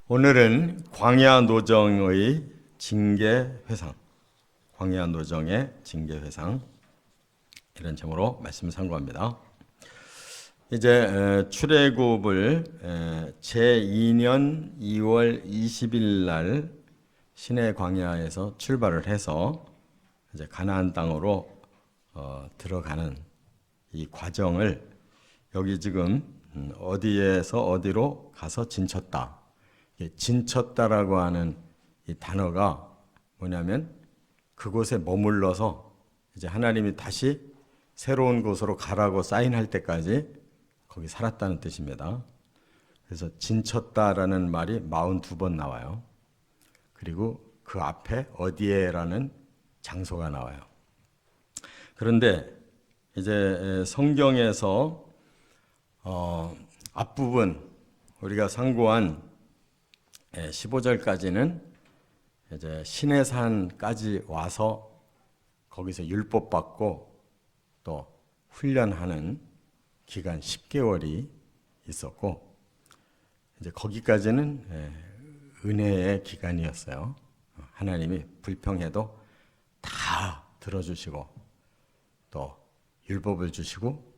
오늘은 광야 노정의 징계회상, 광야 노정의 징계회상 이런 제목으로 말씀을 상고합니다. 이제 출애굽을 제2년 2월 20일 날 시내 광야에서 출발을 해서 이제 가나안 땅으로 들어가는 이 과정을 여기 지금 어디에서 어디로 가서 진쳤다. 진쳤다라고 하는 이 단어가 뭐냐면 그곳에 머물러서 이제 하나님이 다시 새로운 곳으로 가라고 사인할 때까지 거기 살았다는 뜻입니다. 그래서 진쳤다라는 말이 42번 나와요. 그리고 그 앞에 어디에라는 장소가 나와요. 그런데 이제 성경에서 앞부분 우리가 상고한 15절까지는 이제 시내산까지 와서 거기서 율법 받고 또 훈련하는 기간 10개월이 있었고 이제 거기까지는 은혜의 기간이었어요. 하나님이 불평해도 다 들어주시고 또 율법을 주시고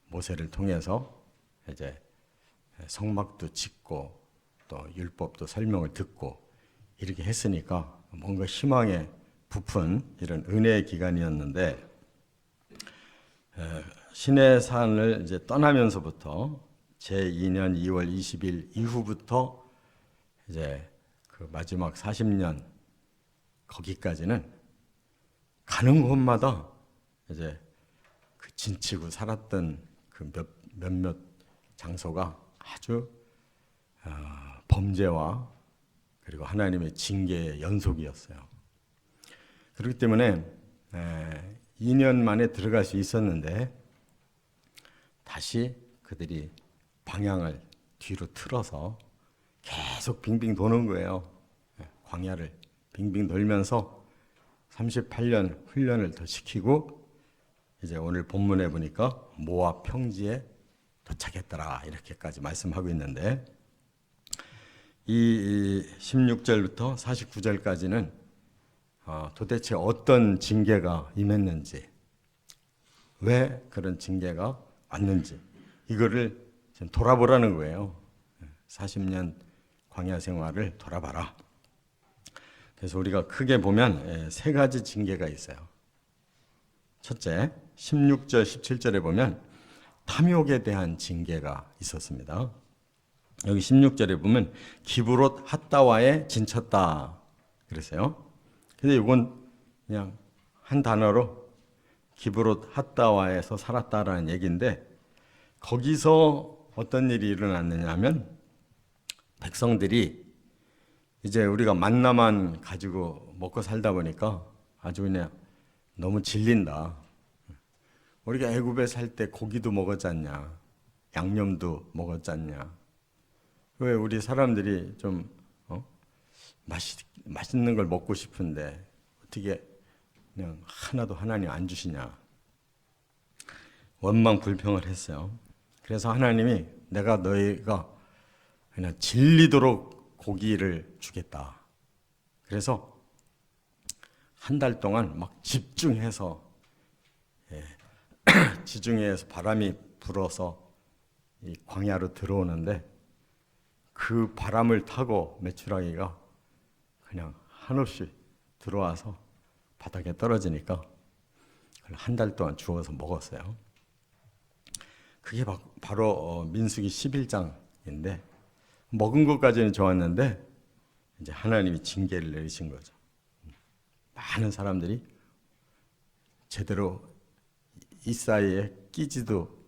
모세를 통해서 이제 성막도 짓고 또 율법도 설명을 듣고 이렇게 했으니까 뭔가 희망에 부푼 이런 은혜의 기간이었는데 시내산을 이제 떠나면서부터 제2년 2월 20일 이후부터 이제 그 마지막 40년 거기까지는 가는 곳마다 이제 그 진치고 살았던 그 몇몇 장소가 아주 범죄와 그리고 하나님의 징계의 연속이었어요. 그렇기 때문에 2년 만에 들어갈 수 있었는데 다시 그들이 방향을 뒤로 틀어서 계속 빙빙 도는 거예요. 광야를 빙빙 돌면서 38년 훈련을 더 시키고 이제 오늘 본문에 보니까 모압 평지에 도착했더라 이렇게까지 말씀하고 있는데 이 16절부터 49절까지는 도대체 어떤 징계가 임했는지 왜 그런 징계가 왔는지 이거를 지금 돌아보라는 거예요. 40년 광야 생활을 돌아봐라. 그래서 우리가 크게 보면 세 가지 징계가 있어요. 첫째, 16절, 17절에 보면 탐욕에 대한 징계가 있었습니다. 여기 16절에 보면 기브롯 핫다와에 진쳤다 그랬어요. 근데 이건 그냥 한 단어로 기브롯 핫다와에서 살았다라는 얘기인데 거기서 어떤 일이 일어났느냐 하면 백성들이 이제 우리가 만나만 가지고 먹고 살다 보니까 아주 그냥 너무 질린다. 우리가 애굽에 살 때 고기도 먹었잖냐, 양념도 먹었잖냐. 왜 우리 사람들이 좀 맛있는 걸 먹고 싶은데 어떻게 그냥 하나도 하나님 안 주시냐. 원망 불평을 했어요. 그래서 하나님이 내가 너희가 그냥 질리도록 고기를 주겠다. 그래서 한 달 동안 막 집중해서 지중해에서 바람이 불어서 이 광야로 들어오는데 그 바람을 타고 메추라기가 그냥 한없이 들어와서 바닥에 떨어지니까 한 달 동안 주워서 먹었어요. 그게 바로 민수기 11장인데 먹은 것까지는 좋았는데 이제 하나님이 징계를 내리신 거죠. 많은 사람들이 제대로 이 사이에 끼지도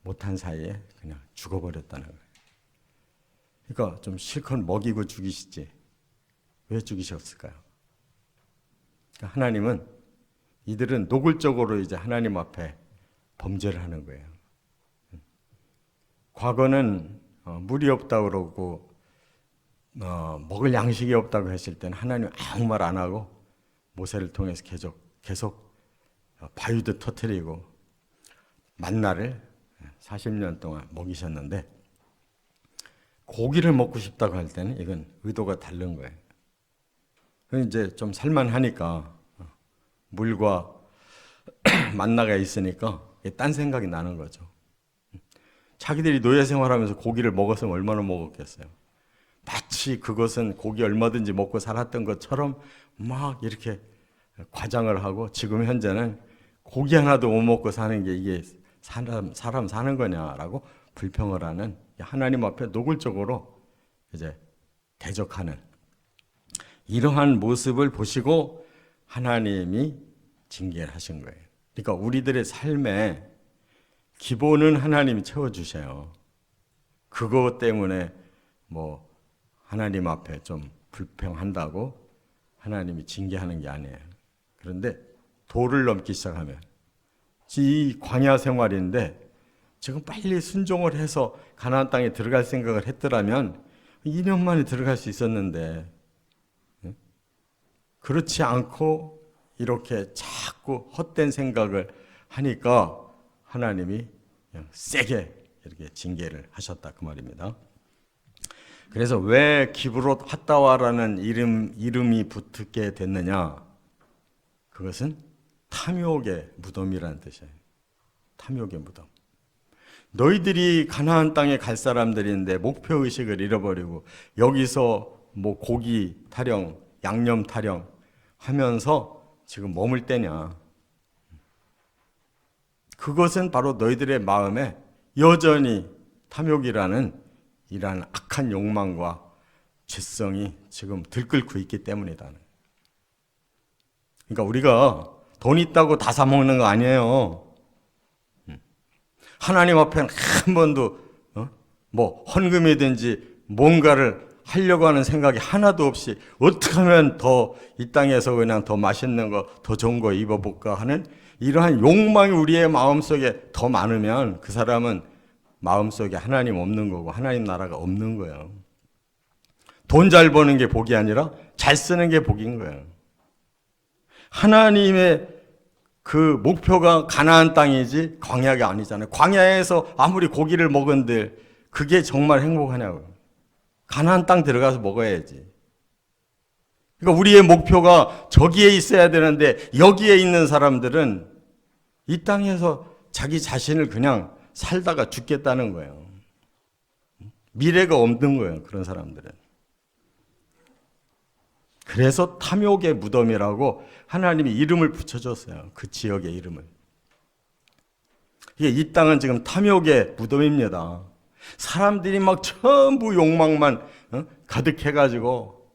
못한 사이에 그냥 죽어버렸다는 거예요. 그러니까 좀 실컷 먹이고 죽이시지 왜 죽이셨을까요? 그러니까 하나님은 이들은 노골적으로 이제 하나님 앞에 범죄를 하는 거예요. 과거는 물이 없다고 그러고 먹을 양식이 없다고 했을 때는 하나님 아무 말 안 하고 모세를 통해서 계속 바위도 터뜨리고 만나를 40년 동안 먹이셨는데 고기를 먹고 싶다고 할 때는 이건 의도가 다른 거예요. 이제 좀 살만하니까 물과 만나가 있으니까 딴 생각이 나는 거죠. 자기들이 노예 생활하면서 고기를 먹었으면 얼마나 먹었겠어요. 마치 그것은 고기 얼마든지 먹고 살았던 것처럼 막 이렇게 과장을 하고, 지금 현재는 고기 하나도 못 먹고 사는 게 이게 사람 사는 거냐라고 불평을 하는, 하나님 앞에 노골적으로 이제 대적하는 이러한 모습을 보시고 하나님이 징계를 하신 거예요. 그러니까 우리들의 삶에 기본은 하나님이 채워주세요. 그것 때문에 뭐 하나님 앞에 좀 불평한다고 하나님이 징계하는 게 아니에요. 그런데 도를 넘기 시작하면, 이 광야 생활인데 지금 빨리 순종을 해서 가나안 땅에 들어갈 생각을 했더라면 2년 만에 들어갈 수 있었는데, 그렇지 않고 이렇게 자꾸 헛된 생각을 하니까 하나님이 그냥 세게 이렇게 징계를 하셨다, 그 말입니다. 그래서 왜 기브롯 핫다와라는 이름이 붙게 됐느냐? 그것은 탐욕의 무덤이라는 뜻이에요. 탐욕의 무덤. 너희들이 가나안 땅에 갈 사람들인데 목표 의식을 잃어버리고 여기서 뭐 고기 타령, 양념 타령 하면서 지금 머물 때냐? 그것은 바로 너희들의 마음에 여전히 탐욕이라는 이러한 악한 욕망과 죄성이 지금 들끓고 있기 때문이다. 그러니까 우리가 돈 있다고 다 사먹는 거 아니에요. 하나님 앞에는 한 번도 뭐 헌금이든지 뭔가를 하려고 하는 생각이 하나도 없이 어떻게 하면 더 이 땅에서 그냥 더 맛있는 거, 더 좋은 거 입어볼까 하는 이러한 욕망이 우리의 마음속에 더 많으면 그 사람은 마음속에 하나님 없는 거고 하나님 나라가 없는 거예요. 돈 잘 버는 게 복이 아니라 잘 쓰는 게 복인 거예요. 하나님의 그 목표가 가나안 땅이지 광야가 아니잖아요. 광야에서 아무리 고기를 먹은들 그게 정말 행복하냐고요. 가나안 땅 들어가서 먹어야지. 그러니까 우리의 목표가 저기에 있어야 되는데 여기에 있는 사람들은 이 땅에서 자기 자신을 그냥 살다가 죽겠다는 거예요. 미래가 없는 거예요, 그런 사람들은. 그래서 탐욕의 무덤이라고 하나님이 이름을 붙여줬어요. 그 지역의 이름을. 이 땅은 지금 탐욕의 무덤입니다. 사람들이 막 전부 욕망만 가득해가지고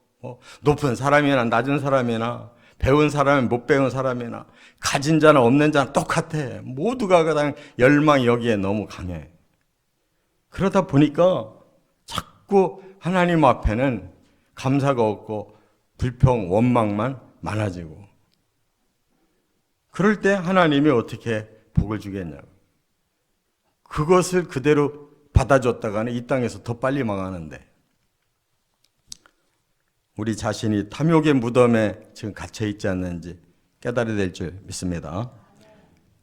높은 사람이나 낮은 사람이나 배운 사람이나 못 배운 사람이나 가진 자나 없는 자나 똑같아. 모두가 그냥 열망이 여기에 너무 강해. 그러다 보니까 자꾸 하나님 앞에는 감사가 없고 불평, 원망만 많아지고, 그럴 때 하나님이 어떻게 복을 주겠냐고. 그것을 그대로 받아줬다가는 이 땅에서 더 빨리 망하는데, 우리 자신이 탐욕의 무덤에 지금 갇혀 있지 않는지 깨달아야 될 줄 믿습니다.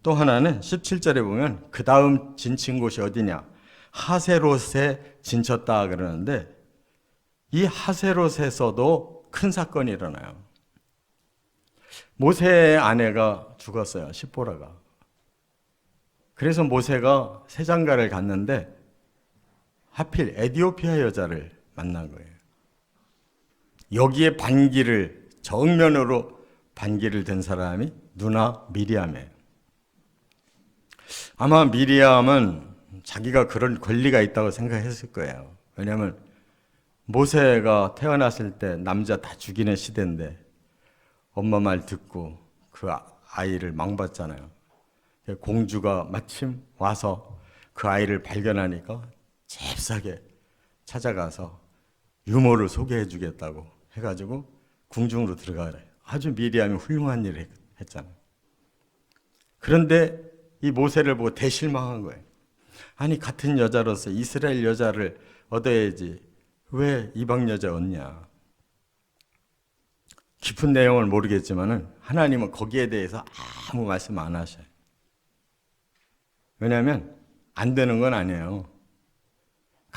또 하나는 17절에 보면 그 다음 진친 곳이 어디냐? 하세롯에 진쳤다 그러는데, 이 하세롯에서도 큰 사건이 일어나요. 모세의 아내가 죽었어요, 시보라가. 그래서 모세가 세장가를 갔는데 하필 에티오피아 여자를 만난 거예요. 여기에 정면으로 반기를 든 사람이 누나 미리암이에요. 아마 미리암은 자기가 그런 권리가 있다고 생각했을 거예요. 왜냐하면 모세가 태어났을 때 남자 다 죽이는 시대인데 엄마 말 듣고 그 아이를 망봤잖아요. 공주가 마침 와서 그 아이를 발견하니까 잽싸게 찾아가서 유모를 소개해 주겠다고 해가지고 궁중으로 들어가래. 아주 미리암이 훌륭한 일을 했잖아요. 그런데 이 모세를 보고 대실망한 거예요. 아니, 같은 여자로서 이스라엘 여자를 얻어야지 왜 이방 여자 얻냐. 깊은 내용을 모르겠지만은 하나님은 거기에 대해서 아무 말씀 안 하셔요. 왜냐하면 안 되는 건 아니에요.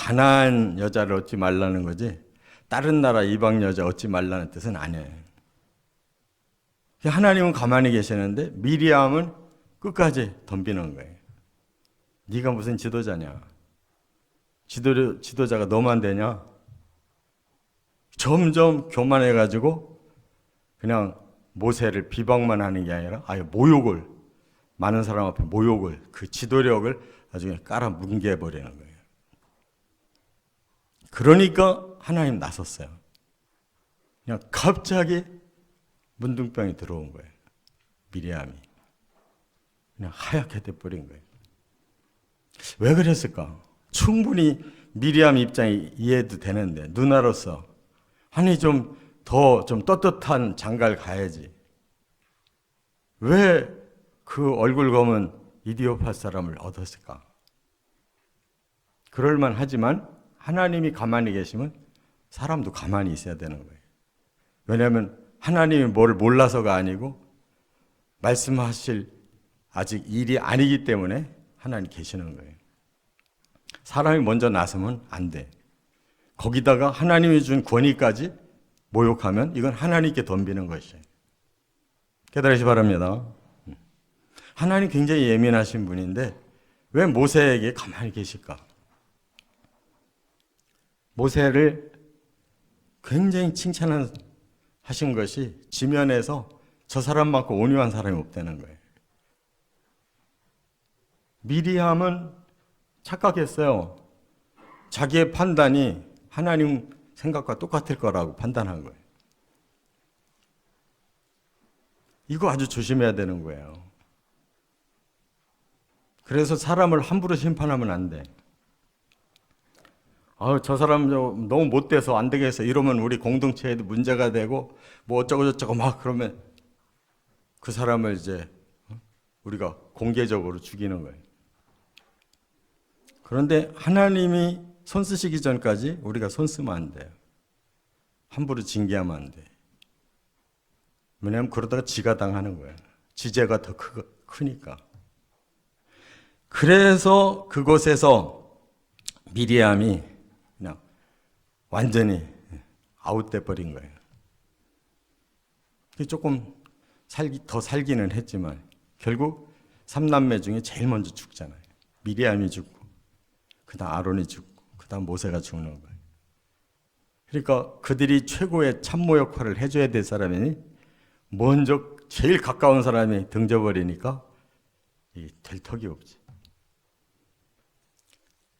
가나안 여자를 얻지 말라는 거지 다른 나라 이방 여자 얻지 말라는 뜻은 아니에요. 하나님은 가만히 계시는데 미리암은 끝까지 덤비는 거예요. 네가 무슨 지도자냐? 지도자가 너만 되냐? 점점 교만해가지고 그냥 모세를 비방만 하는 게 아니라 아예 모욕을, 많은 사람 앞에 모욕을, 그 지도력을 나중에 깔아 뭉개버리는 거예요. 그러니까 하나님 나섰어요. 그냥 갑자기 문둥병이 들어온 거예요. 미리암이 그냥 하얗게 돼버린 거예요. 왜 그랬을까? 충분히 미리암 입장이 이해도 되는데 누나로서 아니 좀 떳떳한 장가를 가야지. 왜 그 얼굴 검은 이디오파 사람을 얻었을까? 그럴만 하지만 하나님이 가만히 계시면 사람도 가만히 있어야 되는 거예요. 왜냐하면 하나님이 뭘 몰라서가 아니고 말씀하실 아직 일이 아니기 때문에 하나님 계시는 거예요. 사람이 먼저 나서면 안 돼. 거기다가 하나님이 준 권위까지 모욕하면 이건 하나님께 덤비는 것이에요. 깨달으시 바랍니다. 하나님 굉장히 예민하신 분인데 왜 모세에게 가만히 계실까? 모세를 굉장히 칭찬하신 것이 지면에서 저 사람만큼 온유한 사람이 없다는 거예요. 미리암은 착각했어요. 자기의 판단이 하나님 생각과 똑같을 거라고 판단한 거예요. 이거 아주 조심해야 되는 거예요. 그래서 사람을 함부로 심판하면 안 돼. 저 사람 너무 못돼서 안 되겠어. 이러면 우리 공동체에도 문제가 되고 뭐 어쩌고저쩌고 막 그러면 그 사람을 이제 우리가 공개적으로 죽이는 거예요. 그런데 하나님이 손 쓰시기 전까지 우리가 손 쓰면 안 돼요. 함부로 징계하면 안 돼. 왜냐하면 그러다가 지가 당하는 거예요. 지죄가 더 크니까. 그래서 그곳에서 미리암이 그냥 완전히 아웃돼 버린 거예요. 조금 더 살기는 했지만 결국 3남매 중에 제일 먼저 죽잖아요. 미리암이 죽고 그 다음 아론이 죽고 그 다음 모세가 죽는 거예요. 그러니까 그들이 최고의 참모 역할을 해줘야 될 사람이니 먼저 제일 가까운 사람이 등져버리니까 될 턱이 없지.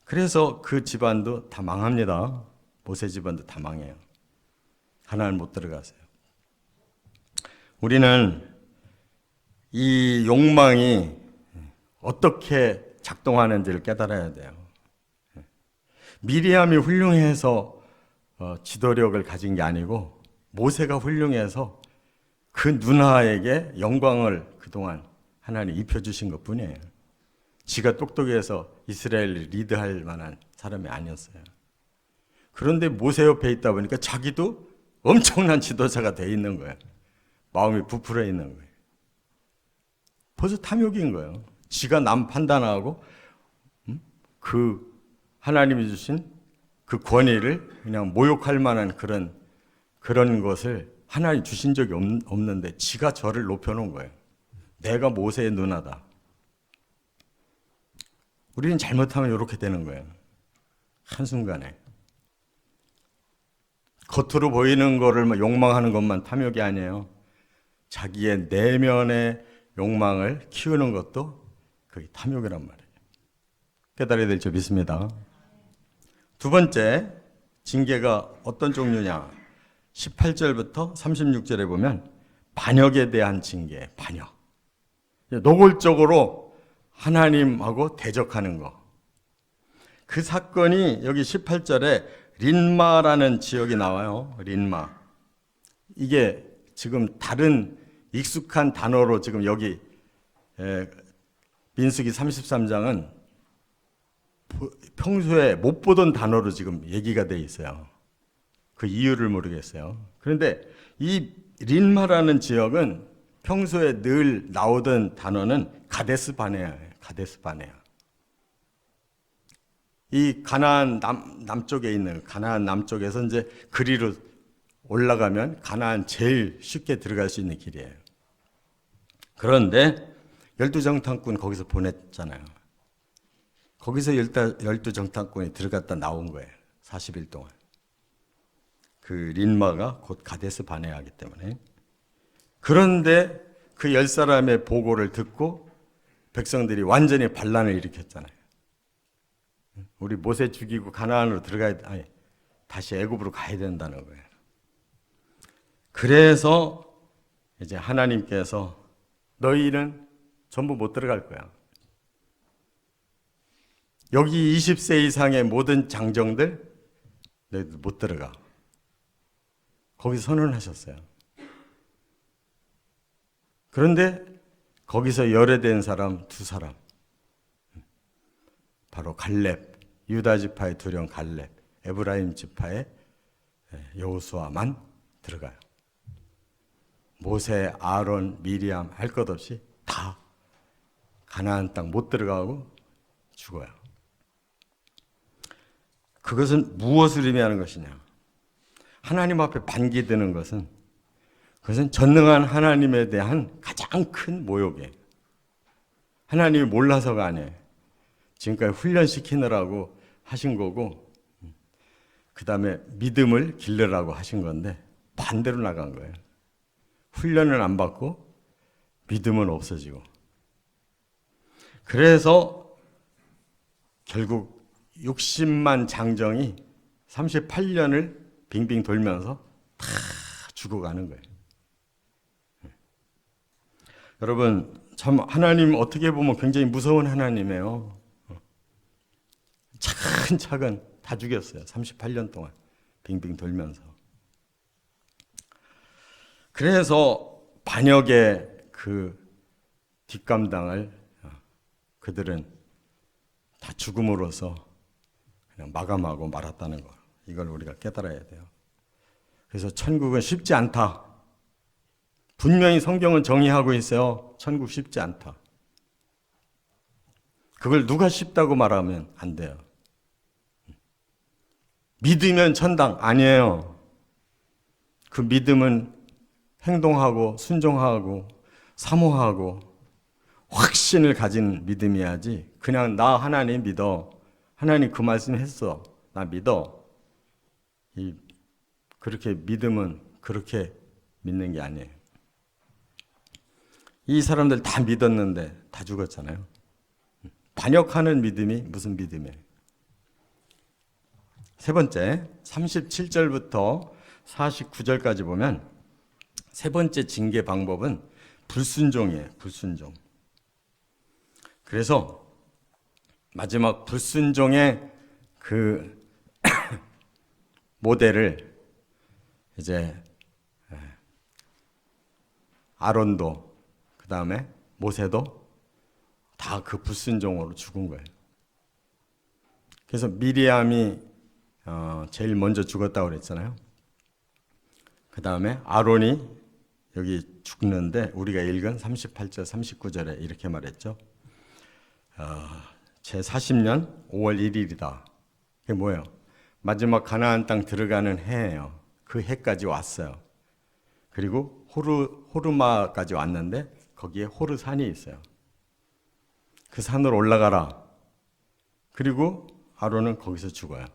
그래서 그 집안도 다 망합니다. 모세 집안도 다 망해요. 하나는 못 들어가세요. 우리는 이 욕망이 어떻게 작동하는지를 깨달아야 돼요. 미리암이 훌륭해서 지도력을 가진 게 아니고 모세가 훌륭해서 그 누나에게 영광을 그동안 하나님 입혀주신 것뿐이에요. 지가 똑똑해서 이스라엘을 리드할 만한 사람이 아니었어요. 그런데 모세 옆에 있다 보니까 자기도 엄청난 지도자가 돼 있는 거예요. 마음이 부풀어 있는 거예요. 벌써 탐욕인 거예요. 지가 남 판단하고 그 하나님이 주신 그 권위를 그냥 모욕할 만한 그런 것을 하나님 주신 적이 없는데 지가 저를 높여놓은 거예요. 내가 모세의 누나다. 우리는 잘못하면 이렇게 되는 거예요. 한순간에. 겉으로 보이는 거를 욕망하는 것만 탐욕이 아니에요. 자기의 내면의 욕망을 키우는 것도 그게 탐욕이란 말이에요. 깨달아야 될 줄 믿습니다. 두 번째, 징계가 어떤 종류냐? 18절부터 36절에 보면 반역에 대한 징계, 반역. 노골적으로 하나님하고 대적하는 거. 그 사건이 여기 18절에 린마라는 지역이 나와요. 린마. 이게 지금 다른 익숙한 단어로 지금 여기 민수기 33장은 평소에 못 보던 단어로 지금 얘기가 돼 있어요. 그 이유를 모르겠어요. 그런데 이 린마라는 지역은 평소에 늘 나오던 단어는 가데스 바네아예요. 가데스 바네아. 이 가나안 남쪽에 있는 가나안 남쪽에서 이제 그리로 올라가면 가나안 제일 쉽게 들어갈 수 있는 길이에요. 그런데 열두 정탐꾼 거기서 보냈잖아요. 거기서 열두 정탐꾼이 들어갔다 나온 거예요. 40일 동안. 그 린마가 곧 가데스 바네아이기 때문에. 그런데 그 10사람의 보고를 듣고 백성들이 완전히 반란을 일으켰잖아요. 우리 모세 죽이고 가나안으로 다시 애굽으로 가야 된다는 거예요. 그래서 이제 하나님께서 너희는 전부 못 들어갈 거야. 여기 20세 이상의 모든 장정들 너희들 못 들어가. 거기서 선언하셨어요. 그런데 거기서 열애된 사람 2사람, 바로 갈렙, 유다 지파의 두령 갈렙, 에브라임 지파의 여호수아만 들어가요. 모세, 아론, 미리암 할 것 없이 다 가나안 땅 못 들어가고 죽어요. 그것은 무엇을 의미하는 것이냐? 하나님 앞에 반기드는 것은 그것은 전능한 하나님에 대한 가장 큰 모욕이에요. 하나님이 몰라서가 아니에요. 지금까지 훈련시키느라고 하신 거고, 그 다음에 믿음을 기르라고 하신 건데 반대로 나간 거예요. 훈련을 안 받고 믿음은 없어지고. 그래서 결국 60만 장정이 38년을 빙빙 돌면서 다 죽어가는 거예요. 여러분, 참 하나님 어떻게 보면 굉장히 무서운 하나님이에요. 차근차근 다 죽였어요. 38년 동안 빙빙 돌면서. 그래서 반역의 그 뒷감당을 그들은 다 죽음으로써 그냥 마감하고 말았다는 거. 이걸 우리가 깨달아야 돼요. 그래서 천국은 쉽지 않다. 분명히 성경은 정의하고 있어요. 천국 쉽지 않다. 그걸 누가 쉽다고 말하면 안 돼요. 믿으면 천당 아니에요. 그 믿음은 행동하고 순종하고 사모하고 확신을 가진 믿음이야지. 그냥 나 하나님 믿어. 하나님 그 말씀 했어. 나 믿어. 그렇게 믿음은 그렇게 믿는 게 아니에요. 이 사람들 다 믿었는데 다 죽었잖아요. 반역하는 믿음이 무슨 믿음이에요? 세 번째, 37절부터 49절까지 보면 세 번째 징계 방법은 불순종이에요. 불순종. 그래서 마지막 불순종의 그 모델을 이제 아론도 그 다음에 모세도 다 그 불순종으로 죽은 거예요. 그래서 미리암이 제일 먼저 죽었다고 그랬잖아요. 그 다음에 아론이 여기 죽는데 우리가 읽은 38절 39절에 이렇게 말했죠. 제 40년 5월 1일이다. 그게 뭐예요? 마지막 가나안 땅 들어가는 해예요. 그 해까지 왔어요. 그리고 호르마까지 왔는데 거기에 호르산이 있어요. 그 산으로 올라가라. 그리고 아론은 거기서 죽어요.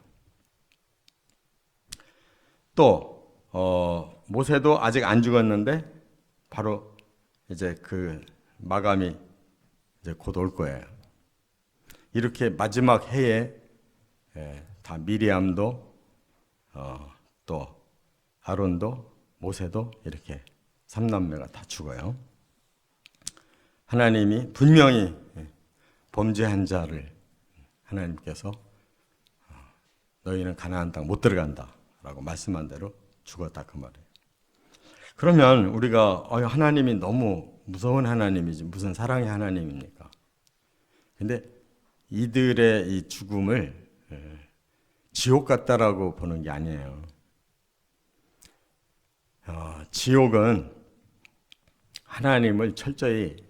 또 모세도 아직 안 죽었는데 바로 이제 그 마감이 이제 곧 올 거예요. 이렇게 마지막 해에 다 미리암도 또 아론도 모세도 이렇게 3남매가 다 죽어요. 하나님이 분명히 범죄한 자를 하나님께서 너희는 가나안 땅 못 들어간다 라고 말씀한 대로 죽었다 그 말이에요. 그러면 우리가 하나님이 너무 무서운 하나님이지 무슨 사랑의 하나님입니까? 근데 이들의 이 죽음을 지옥 같다라고 보는 게 아니에요. 지옥은 하나님을 철저히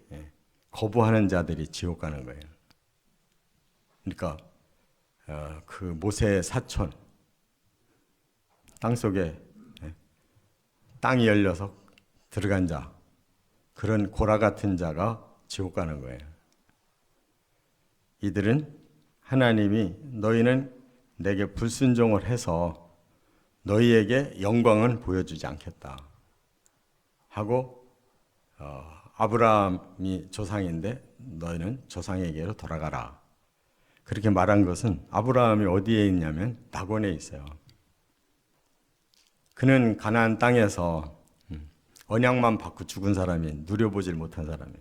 거부하는 자들이 지옥 가는 거예요. 그러니까 그 모세의 사촌, 땅속에 땅이 열려서 들어간 자, 그런 고라 같은 자가 지옥 가는 거예요. 이들은 하나님이 너희는 내게 불순종을 해서 너희에게 영광은 보여주지 않겠다 하고 아브라함이 조상인데 너희는 조상에게로 돌아가라. 그렇게 말한 것은 아브라함이 어디에 있냐면 낙원에 있어요. 그는 가나안 땅에서 언약만 받고 죽은 사람이, 누려보질 못한 사람이,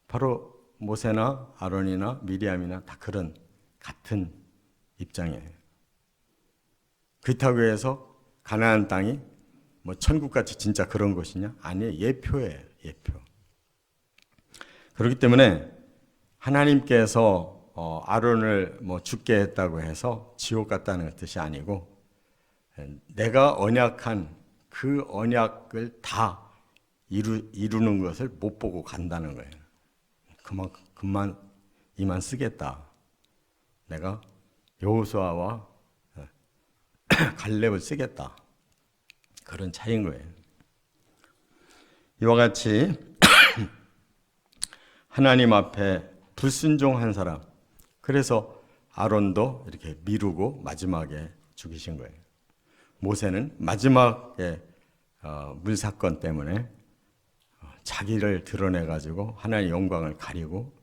바로 모세나 아론이나 미리암이나 다 그런 같은 입장이에요. 그렇다고 해서 가나안 땅이 뭐 천국같이 진짜 그런 것이냐? 아니에요. 예표예요. 예표. 그렇기 때문에 하나님께서 아론을 뭐 죽게 했다고 해서 지옥 갔다는 뜻이 아니고, 내가 언약한 그 언약을 다 이루는 것을 못 보고 간다는 거예요. 그만 이만 쓰겠다. 내가 여호수아와 갈렙을 쓰겠다. 그런 차이인 거예요. 이와 같이 하나님 앞에 불순종한 사람, 그래서 아론도 이렇게 미루고 마지막에 죽이신 거예요. 모세는 마지막에 물 사건 때문에 자기를 드러내가지고 하나님의 영광을 가리고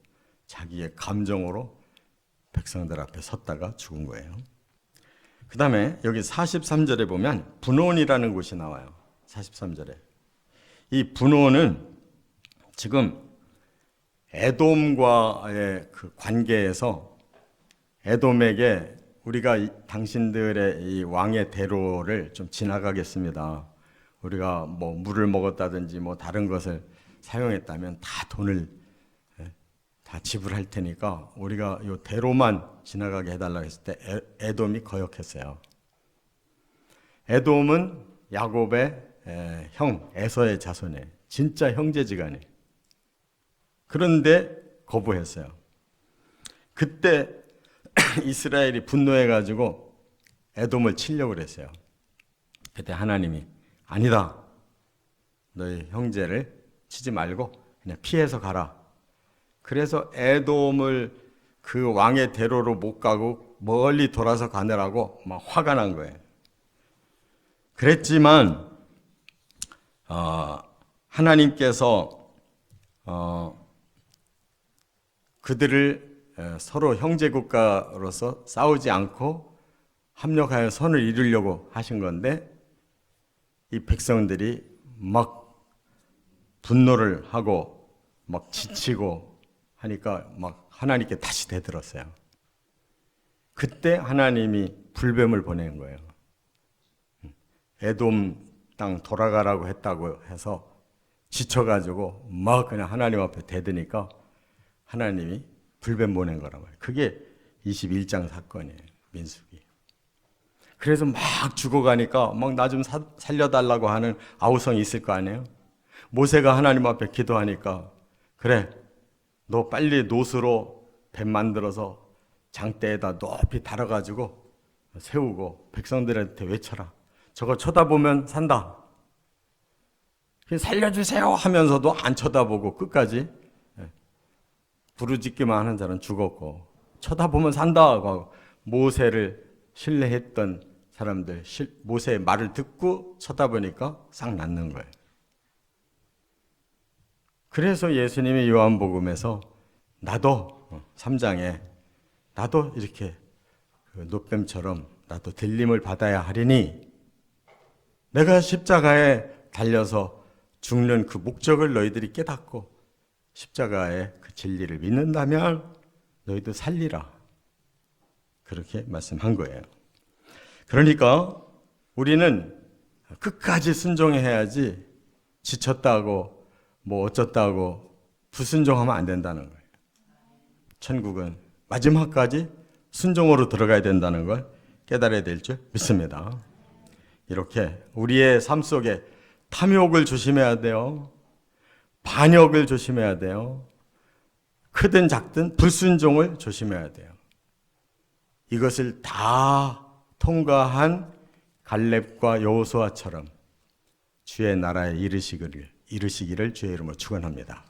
자기의 감정으로 백성들 앞에 섰다가 죽은 거예요. 그 다음에 여기 43절에 보면 분온이라는 곳이 나와요. 43절에. 이 분온은 지금 에돔과의 그 관계에서 에돔에게 우리가 당신들의 이 왕의 대로를 좀 지나가겠습니다. 우리가 뭐 물을 먹었다든지 뭐 다른 것을 사용했다면 다 돈을 다 지불할 테니까 우리가 이 대로만 지나가게 해달라고 했을 때 에돔이 거역했어요. 에돔은 야곱의 형 에서의 자손이에요. 진짜 형제지간이에요. 그런데 거부했어요. 그때 이스라엘이 분노해가지고 에돔을 치려고 그랬어요. 그때 하나님이 아니다. 너희 형제를 치지 말고 그냥 피해서 가라. 그래서 에돔을 그 왕의 대로로 못 가고 멀리 돌아서 가느라고 막 화가 난 거예요. 그랬지만 하나님께서 그들을 서로 형제 국가로서 싸우지 않고 합력하여 선을 이루려고 하신 건데, 이 백성들이 막 분노를 하고 막 지치고 하니까 막 하나님께 다시 대들었어요. 그때 하나님이 불뱀을 보낸 거예요. 에돔 땅 돌아가라고 했다고 해서 지쳐가지고 막 그냥 하나님 앞에 대드니까 하나님이 불뱀 보낸 거라고 해요. 그게 21장 사건이에요. 민수기. 그래서 막 죽어가니까 막 나 좀 살려달라고 하는 아우성이 있을 거 아니에요. 모세가 하나님 앞에 기도하니까 그래, 너 빨리 노스로 뱀 만들어서 장대에다 높이 달아가지고 세우고 백성들한테 외쳐라. 저거 쳐다보면 산다. 살려주세요 하면서도 안 쳐다보고 끝까지 부르짖기만 하는 자는 죽었고, 쳐다보면 산다고 하고 모세를 신뢰했던 사람들, 모세의 말을 듣고 쳐다보니까 싹 낫는 거예요. 그래서 예수님이 요한복음에서 나도 3장에 나도 이렇게 노뱀처럼 나도 들림을 받아야 하리니, 내가 십자가에 달려서 죽는 그 목적을 너희들이 깨닫고 십자가의 그 진리를 믿는다면 너희도 살리라. 그렇게 말씀한 거예요. 그러니까 우리는 끝까지 순종해야지 지쳤다고 뭐 어쩌다고 불순종하면 안 된다는 거예요. 천국은 마지막까지 순종으로 들어가야 된다는 걸 깨달아야 될 줄 믿습니다. 이렇게 우리의 삶 속에 탐욕을 조심해야 돼요. 반역을 조심해야 돼요. 크든 작든 불순종을 조심해야 돼요. 이것을 다 통과한 갈렙과 여호수아처럼 주의 나라에 이르시기를 주의 이름으로 축원합니다.